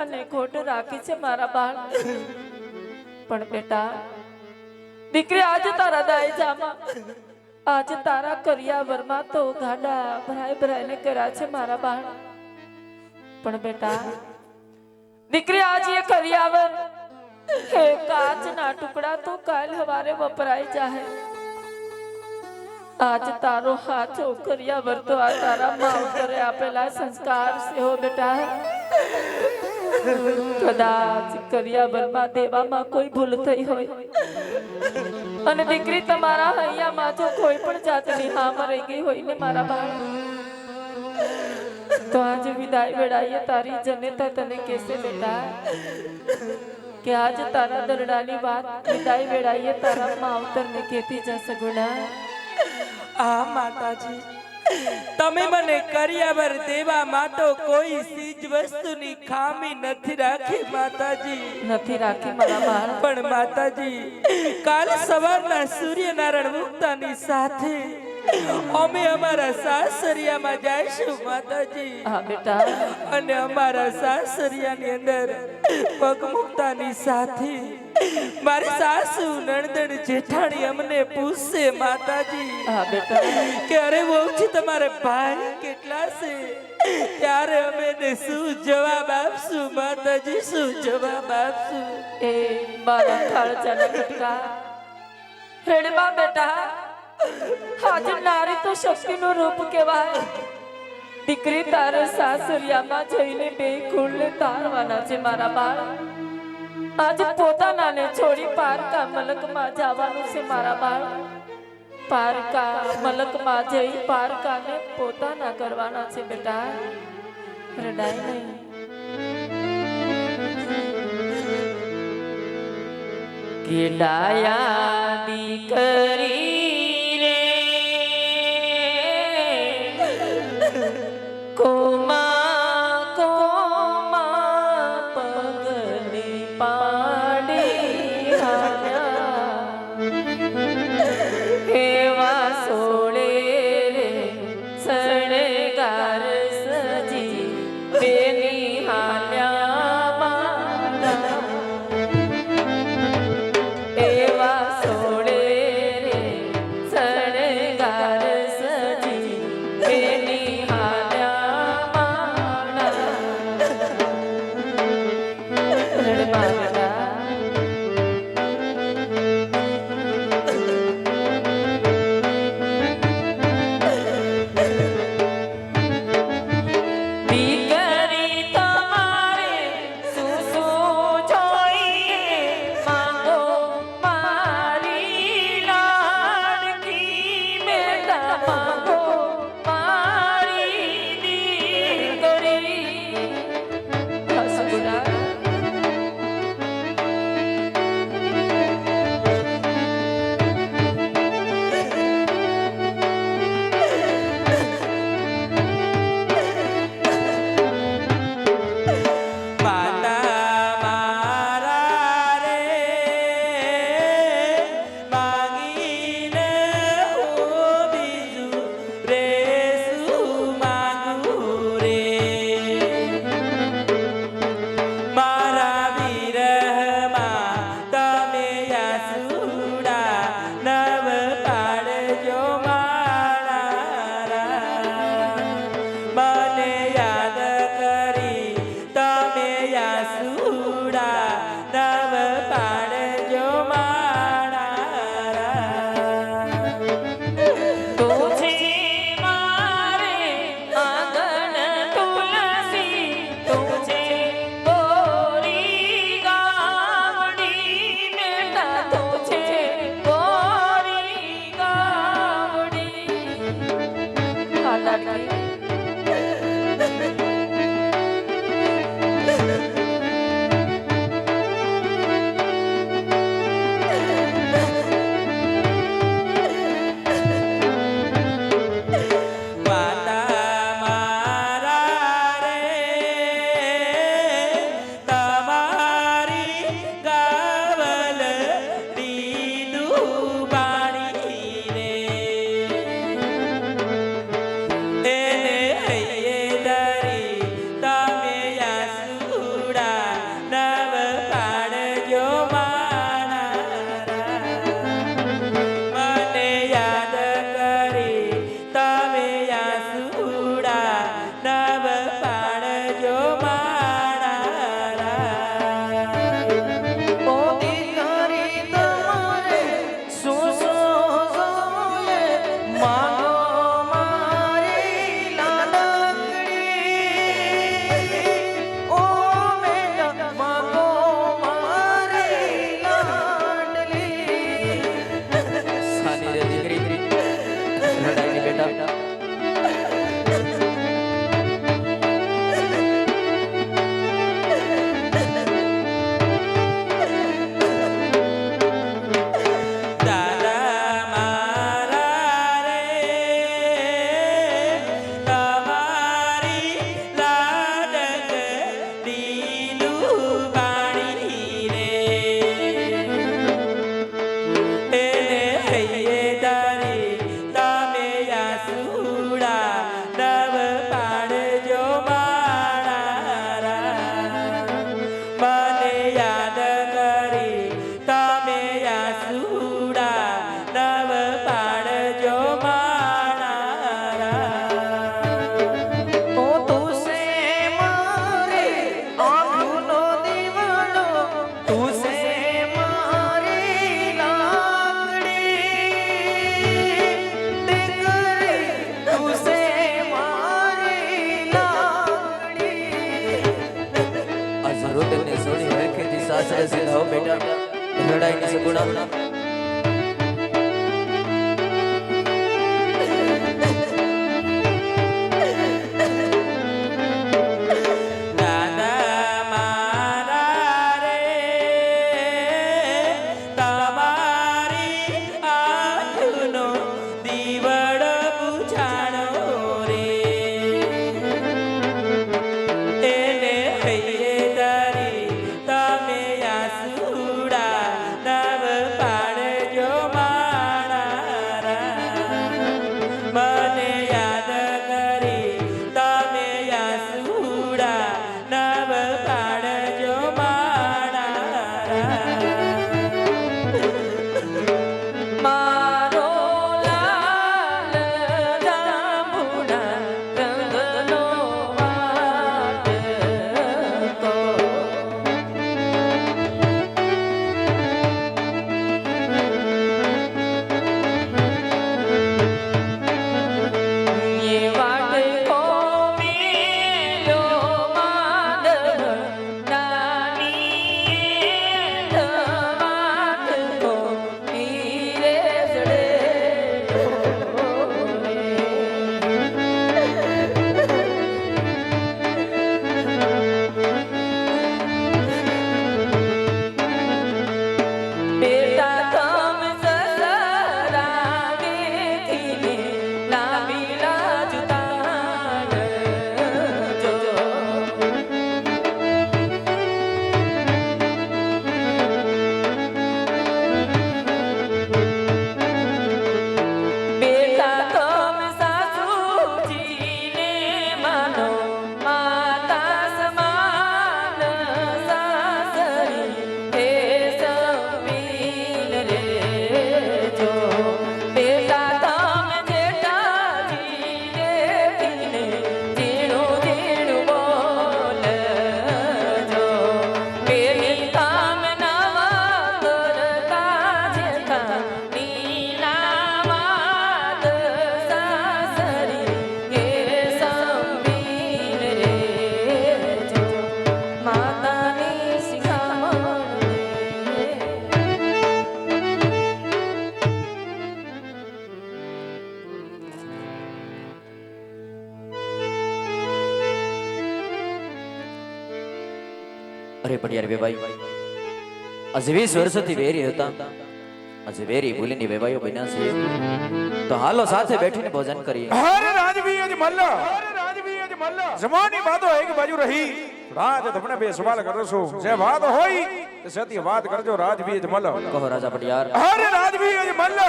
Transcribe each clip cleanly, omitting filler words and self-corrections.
અને ખોટ રાખી છે મારા બાળ, પણ બેટા દીકરી આજે તારા દાયજામાં આજે તારા કરિયાવરમાં તો ગાડા ભરાય ભરાઈને કર્યા છે મારા બાળ, પણ બેટા દીકરી આજે એ કરિયાવર હે કાચના ટુકડા તો કાલ હવારે વપરાઈ જાય, आज तारो हाथो करियावर तो आ तारा मावतरे आपेला संस्कार से हो बेटा, कदाच करियावर में देवा में कोई भूल थई होय अने दीकरी तमारा हैया में जो कोई पण जातनी हाम रही गई होय ने मारा बाळ, तो आज विदाई वेड़ाइए तारी जनेता तने कैसे बेटा कि आज तारा दरडानी बात विदाई वेड़ाइए तारा मावतर ने कहती जा सगुना। आ माताजी तमे मने करियावर देवा मातो कोई चीज वस्तुनी खामी नथी राखी माताजी, नथी राखी मारा बाळ, पण माताजी काल सवाરના સૂર્યનારાયણ મુક્તાની સાથે અમે અમારા સાસરિયામાં જઈશું માતાજી। હા બેટા, અને અમારા સાસરિયાની અંદર પગ મુક્તાની સાથે મારી સાસુ નણંદ જેઠાણી અમને પૂછશે માતાજી હા બેટા કે અરે વહુજી તમારે ભાઈ કેટલા છે, ત્યારે અમે ને શું જવાબ આપશું માતાજી, શું જવાબ આપશું? એ મારા કાળજાના કટકા હેડમાં બેટા, आज नारी तो शक्ति नो रूप कहेवाय, दीकरी तारे सासरियामां जईने बे कुळने तारवाना छे मारा बाळ, आज पोतानाने छोड़ी पारका मलकमां जवानुं छे मारा बाळ, पारका मलकमां जई पारकाने पोताना करवाना छे बेटा, रडाय नहीं। केलाया दीकरी રુદનને છોડી હરખેથી સાસરે સીધા બેટા રડાઈની સગુણા અરે પડિયાર વેવાઈ આજે 20 વર્ષથી વેરી હતા આજે વેરી ભૂલીની વેવાઈઓ બન્યા છે તો હાલો સાથે બેઠીને ભોજન કરીએ અરે રાજવી અજ મલ્લ જમાની વાતો એક બાજુ રહી રાજ તમને બે સવાલ કરું છું જે વાત હોય તે સત્ય વાત કરજો રાજવી અજ મલ્લ કહો રાજા પડિયાર અરે રાજવી અજ મલ્લ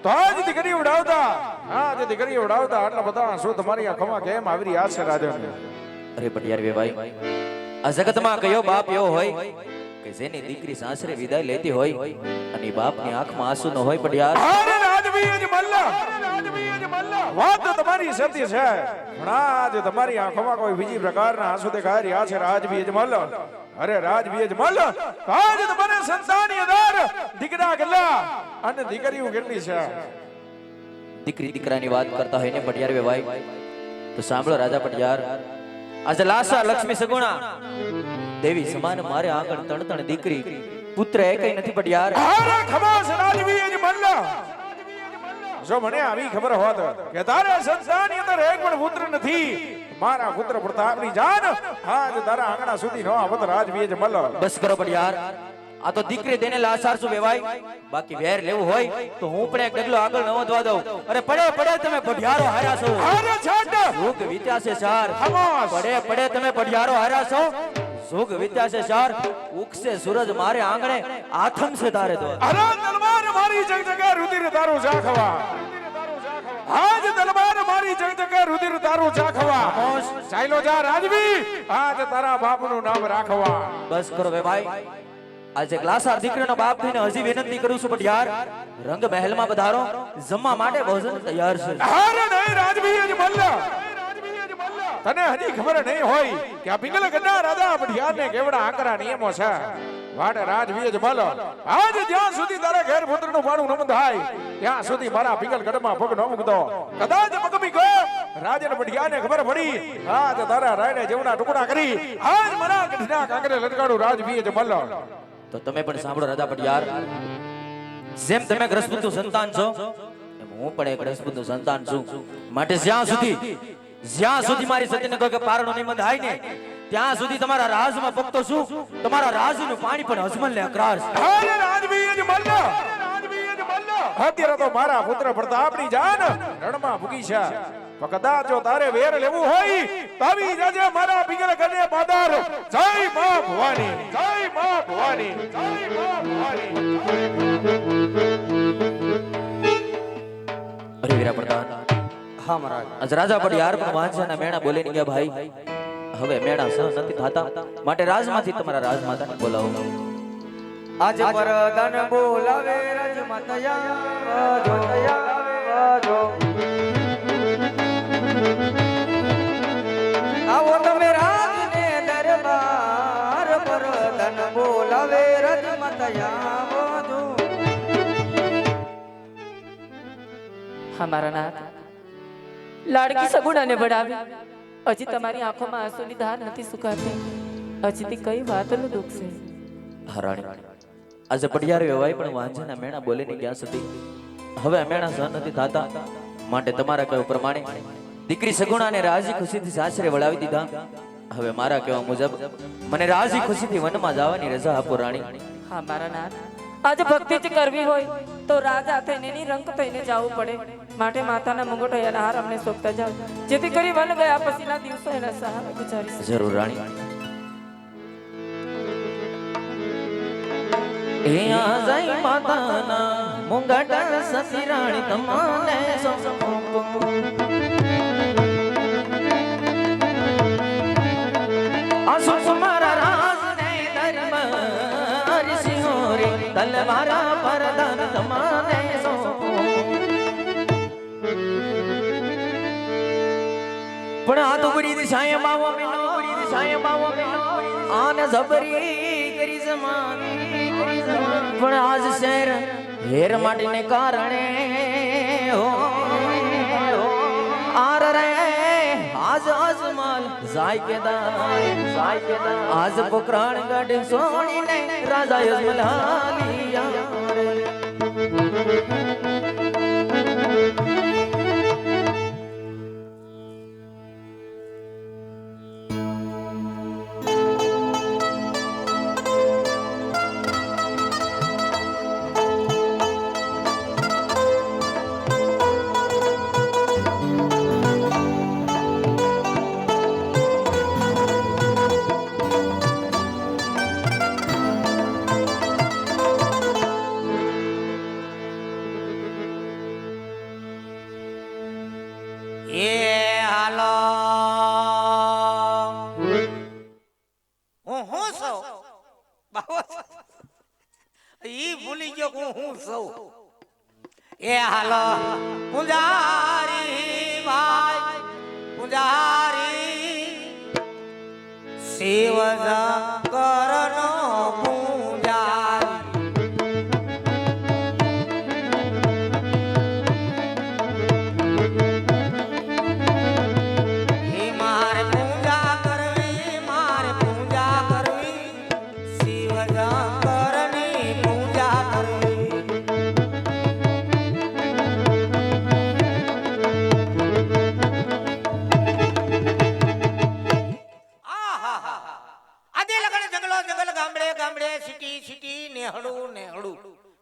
તો આજ દીકરી ઉડાવતા આટલા બધા શું તમારી આંખોમાં કેમ આવી રહ્યા છે રાજન અરે પડિયાર વેવાઈ આ જગતમાં કયો બાપ એવો હોય કે જેની દીકરી સાસરે વિદાય લેતી હોય અને બાપની આંખમાં આંસુ ન હોય પડિયાર અરે રાજવી અજ મલ્લ વાત તો તમારી સત્ય છે પણ આજ તમારી આંખોમાં કોઈ બીજી પ્રકારના આંસુ દેખાઈ રહ્યા છે રાજવી અજ મલ્લ અરે રાજવી અજ મલ્લ આજ તમને સંતાનની આધાર દીકરા કેટલા અને દીકરીઓ કેટલી છે દીકરી દીકરાની વાત કરતા હોય ને પડિયાર વેવાઈ તો સાંભળો રાજા પડિયાર આજે લાસા લક્ષ્મી સગુણા દેવી સમાન મારે આંગણ તણતણ દીકરી પુત્ર એકઈ નથી પડિયાર અરે ખમાસ રાજવી અજ મલ્લ જો મને આવી ખબર હોત કે તારા સંતાનની અંદર એક પણ પુત્ર નથી મારા પુત્ર પ્રતાપની જાન આજ તારા આંગણા સુધી ન આવત રાજવી અજ મલ્લ બસ કરો પડિયાર આ તો દીકરી દેને લાસાર શું વેવાય બાકી વેર લેવું હોય તો હું પણ એક ડગલો આગળ ન વધવા દઉં અરે પડે તમે પડિયારો હાર્યા છો અરે છાટ યુગ વિત્યા છે ચાર ખમાસ પડે તમે પડિયારો હાર્યા છો યુગ વિત્યા છે ચાર ઉગશે સૂરજ મારે આંગણે આથમ છે તારે તો અરે તલવાર મારી જગ જગા રુધિર તારું ચાખવા આજ તલવાર મારી જગ જગા રુધિર તારું ચાખવા ચાલો જા રાજવી આજ તારા બાપનું નામ રાખવા બસ કરો વેવાય આજે ગ્લાસાર દીકરીનો બાપ થઈને હજી વિનંતી કરું છું પડિયાર રંગ મહેલમાં પધારો જમવા માટે ભોજન તૈયાર છે અરે નહીં રાજવી અજ મલ્લ તને હજી ખબર નહીં હોય કે આ પિંગલ ગઢા રાજા પઢિયારને કેવડા આકરા નિયમો છે વાડે રાજવી અજ મલ્લ આજ જ્યાં સુધી તારા ઘેર પુત્રનું પાણું ન બંધાય ત્યાં સુધી મારા પિંગલ ગઢમાં પગ ન મૂકતો કદાચ મગમી ગયો રાજન પટિયાને ખબર પડી આજ તારા રાયડે જેવડા ટુકડા કરી આજ મારા ગઢના કાંકરે લટકાડું રાજવીએ જમલ. તો તમે પણ સાંભળો રાજા પટિયાર, જેમ તમે ગ્રસપુત્રનું સંતાન છો એમ હું પણ એક ગ્રસપુત્રનું સંતાન છું. માટે જ્યાં સુધી મારી સતીને કોઈ કે પારણો નહીં બંધાય ને ત્યાં સુધી તમારા રાજમાં ભક્તો છું, તમારા રાજનું પાણી પણ અજમલને અકરાર છે. અરે રાજવીએ જમલ, રાજવીએ જમલ. અત્યારે તો મારા પુત્ર પ્રતાપની જાન રણમાં ભૂગી છે. કદાચ જો તારે વેર લેવું હોય તો આવી જાજે મારા પિંગલ ઘરે પાદર. જય માં ભવાની, જય માં ભવાની, જય માં ભવાની. અરે વીરા પ્રધાન, હા મહારાજ. આજ રાજા પટિયાર પણ વાંચાના મેણા બોલે ને ગયા ભાઈ હવે મેણા સહન નથી થતા, માટે રાજમાંથી તમારા રાજમાતાને બોલાવો. આજ પરદાન બોલાવે રાજમાતયા જો આવો તમે રાજને દરબાર પરદાન બોલાવે રાજમાતયા જો. અમારા નાથ લાડકી સગુણાને વડાવી હજી તમારી આંખોમાં આંસુની ધાર નથી સુકાતી. હજી કઈ વાતનું દુઃખ છે? હરાણી, આજે પટિયાર વેવાય પણ વાંચાના મેણા બોલે ને ગયા સુધી હવે આ મેણા સહન નથી થતા, માટે તમારા કહેવા પ્રમાણે દીકરી સગુણાને રાજી ખુશીથી સાસરે વળાવી દીધા. હવે મારા કહેવા મુજબ મને રાજી ખુશીથી વનમાં જવાની રજા આપો રાણી. હા મારા નાથ, આજે ભક્તિ જ કરવી હોય તો રાજા થઈને ની રંગ થઈને જવું પડે. માટે માતાના મુંગોઠિયાના હાર અમને સોંપતા જાવ, જેથી કરી વન ગયા પછીના દિવસો એના સહારે ગુજારી શકે. જરૂર રાણી. એ આજાઈ માતાના મુંગટ સતી રાણી તમને આસુ મારા રાજને દરબાર સિંહોરી તલવારા પરદાન તમને પણ આ તો બડી દિશાએ બાવો મેનો, બડી દિશાએ બાવો મેનો આને જબરી કરી જમાની કરી જમાન. પણ આજ શહેર હેર માટીને કારણે હો આર રે આજ અજમલ જાય કે આજ પોકરાણ ગઢ સોણીને રાજા અજમલ હાલિયા રે. ઈ ભૂલી ગયો હું સૌ. એ હાલો પુજારી ભાઈ પુજારી શિવ શંકરનો પૂજારી. એ મારે પૂજા કરવી, મારે પૂજા કરવી, શિવ શંકરની પૂજા કરવી. આદે લગન જંગલો જંગલ ગામડે ગામડે સિટી સિટી નેહડું નેહડું.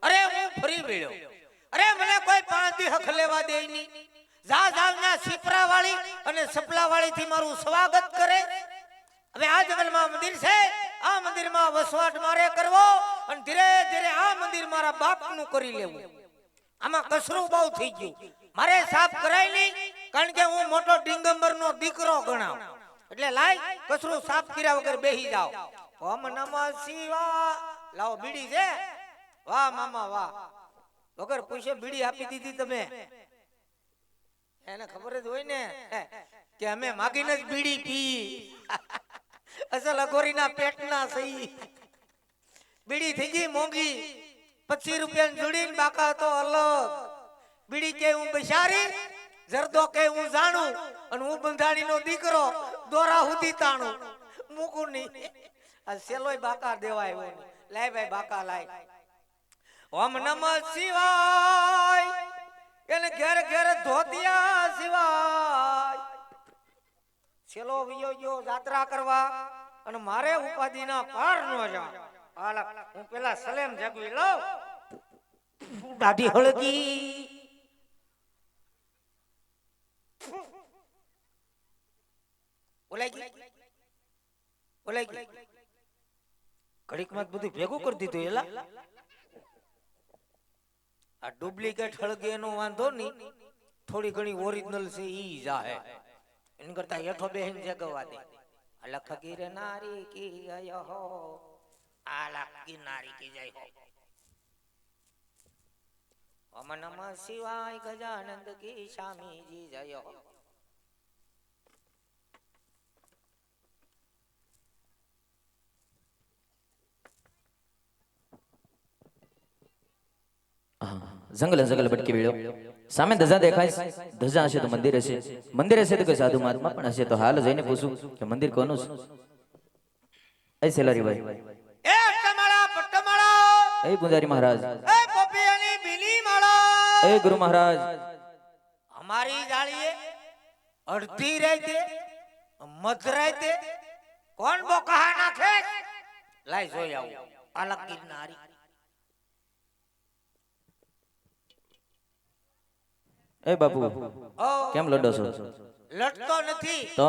અરે હું ફરી વેળ્યો. અરે મને કોઈ 5 દી હક લેવા દે નહીં. જા જાવના સિપરા વાળી અને સપલા વાળી થી મારું સ્વાગત કરે. હવે આ જંગલમાં મંદિર છે, આ મંદિરમાં વસવાટ મારે કરવો અને ધીરે ધીરે આ મંદિર મારા બાપનું કરી લેવું. આમાં કસરું બહુ થઈ ગયું. મારે સાફ કરાય નહીં, કારણ કે હું મોટો ડિંગંબરનો દીકરો ગણાવ. એટલે લાય કસરું સાફ કર્યા વગર બેહી જાવ. ઓમ નમઃ શિવાય. લાવો બીડી છે. વાહ મામા વાહ, વગર પૂછે બીડી આપી દીધી તમે. એને ખબર જ હોય ને કે અમે માગીને જ બીડી પી. અસલ અઘોરીના પેટના સહી. બીડી થઈ ગઈ મોંઘી, 25 રૂપિયાની જોડીને બાકા તો અલગ. બીડી કે હું બિચારી, જરદો કે હું જાણું અને હું બંધાણીનો દીકરો દોરા સુધી તાણું મૂકું નહીં. આ સેલોય બાકા દેવાય હોય ને. લાય ભાઈ બાકા લાય. ઓમ નમઃ શિવાય એને ઘેર ઘેર ધોતિયા સિવાય. સેલો વિયો ગયો જાત્રા કરવા અને મારે ઉપાધિના પાર નો જા. હાલા હું પેલા સલેમ જગવી લઉં. દાઢી હળગી ઓલાઈ ગઈ ઘડીક માં બધું ભેગું કરી દીધું. એલા આ ડુપ્લિકેટ હળગે એનો વાંધો નહીં, થોડી ઘણી ઓરિજિનલ છે ઈ જાહે. એન કરતા હેઠો બેહીને જગવા દે. અલખ ગીર નારી કી જય હો, અલખ ગીર નારી કી જય હો. ઓમ નમઃ શિવાય ગજાનંદ કી સ્વામીજી જય હો. જંગલ જંગલ ભટકી વળ્યો. સામે ધજા દેખાય. ધજા હશે તો મંદિર હશે, મંદિર હશે તો કોઈ સાધુ મહાત્મા પણ હશે. તો હાલ જઈને પૂછું કે મંદિર કોનું છે. એ સેલારી ભાઈ, એ ટમાળા પટ્ટમાળા, એ પૂજારી મહારાજ, એ પોપિયાની બીલી માળા, એ ગુરુ મહારાજ, અમારી જાળીએ અડધી રાતે મધરાતે કોણ બોકા નાખે? લાઈ જોઈ આવું. અલગ કિનારી એ બાપુ ઓ કેમ લડો છો? લડતો નથી, તો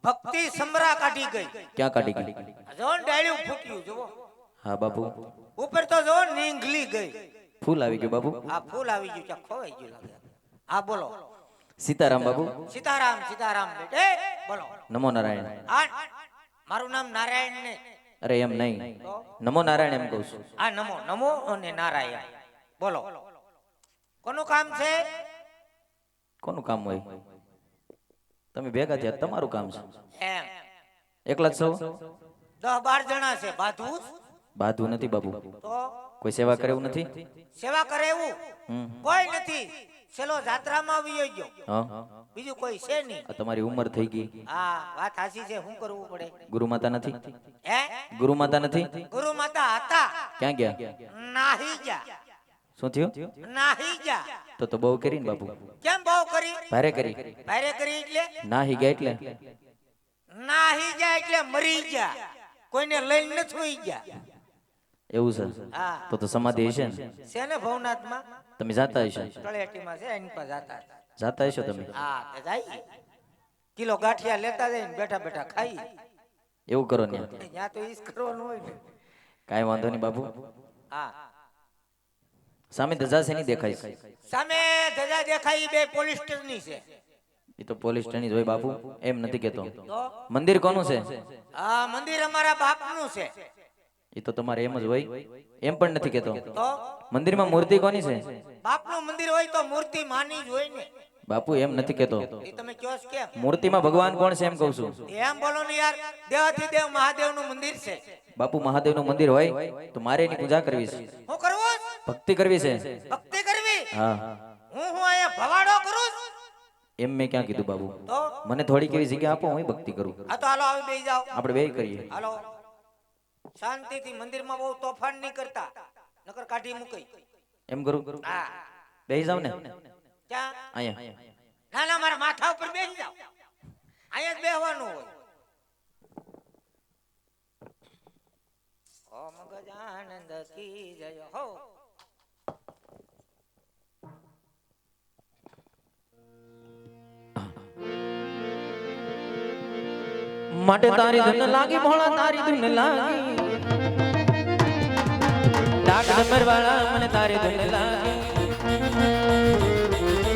ભક્તિ સમરા કાઢી ગઈ. ક્યાં કાઢી ગઈ? જોન ડાળ્યું ફૂટ્યું જુઓ. હા બાપુ, ઉપર તો જો નીંગલી ગઈ. ફૂલ આવી ગયું બાપુ. આ ફૂલ આવી ગયું, ક્યાં ખોવાઈ ગયું લાગે. હા બોલો. સીતારામ બાપુ. સીતારામ સીતારામ બેટે બોલો. નમો નારાયણ. આ મારું નામ નારાયણ ને. અરે એમ નહીં, નમો નારાયણ એમ કહું છું. આ નમો નમો અને નારાયણ બોલો. કોનું કામ છે? કોનું કામ હોય? તમે ભેગા થયા તમારું કામ છે. એમ એકલા જ છો? 10-12 જણા છે. બાધું બાધું નથી બાપુ. તો કોઈ સેવા કરે એવું નથી? સેવા કરે એવું કોઈ નથી. ચલો જાત્રામાં આવી ગયો, હા, બીજું કોઈ છે નહીં. આ તમારી ઉંમર થઈ ગઈ. હા વાત સાચી છે. શું કરવું પડે? ગુરુ માતા નથી? હે ગુરુ માતા નથી? ગુરુ માતા હતા, ક્યાં ગયા? નાહી જા. શું થયું? નાહી જા. તો બહુ કરી ને બાપુ. કેમ બહુ કરી? ભારે કરી. ભારે કરી એટલે નાહી ગયા એટલે નાહી જા એટલે મરી જા. કોઈને લઈને ન થોઈ જા. એવું છે? હા તો સમાધિ હશે ને? છે ને ભવનાથમાં. તમે જાતા હશો? તળેટીમાં છે એની પાસે જાતા. જાતા હશો તમે? હા તે જાય. કિલો ગાંઠિયા લેતા જાય ને બેઠા બેઠા ખાઈ. એવું કરો ને. ત્યાં તો ઈસ કરવાનું હોય ને. કાંઈ વાંધો નહીં બાપુ. હા સામે ધજા છે નહીં દેખાય? સામે ધજા દેખાઈ બે પોલીસ સ્ટેશનની છે. એ તો પોલીસ સ્ટેશન જ હોય બાપુ, એમ નથી કેતો. તો મંદિર કોનું છે? આ મંદિર અમારા બાપનું છે. એ તો તમારે એમ જ હોય, એમ પણ નથી કેતો. તો મંદિરમાં મૂર્તિ કોની છે? બાપનું મંદિર હોય તો મૂર્તિ માની જ હોય ને. બાપુ એમ નથી કેતો. એ તમે કહો છો કેમ? મૂર્તિમાં ભગવાન કોણ છે એમ કહું છું. એમ બોલો ને યાર. દેવાધિદેવ મહાદેવનું મંદિર છે. બાપુ મહાદેવનું મંદિર હોય તો મારે એની પૂજા કરવી છે, હું કરવું? ભક્તિ કરવી છે. ભક્તિ કરવી? હા, હું અહીંયા ભવાડો કરું છું? એમ મેં ક્યાં કીધું બાબુ. તો મને થોડી કેવી જગ્યા આપો, હું ભક્તિ કરું. આ તો હાલો આવી બેસી જાઓ. આપણે બે કરીએ. હાલો શાંતિથી. મંદિરમાં બહુ તોફાન નહીં કરતા, નકર કાઢી મૂકી. એમ કરું? હા બેસી જાવ ને ક્યાં? અહીંયા. ના ના મારા માથા ઉપર બેસી જાઓ. અહીંયા જ બેસવાનું હોય. ઓમ ગજાનંદ કી જય હો. માટે તારી ધૂન લાગી ભોળા, તારી ધૂન લાગી. ડાક ડમર વાળા મને તારી ધૂન લાગી.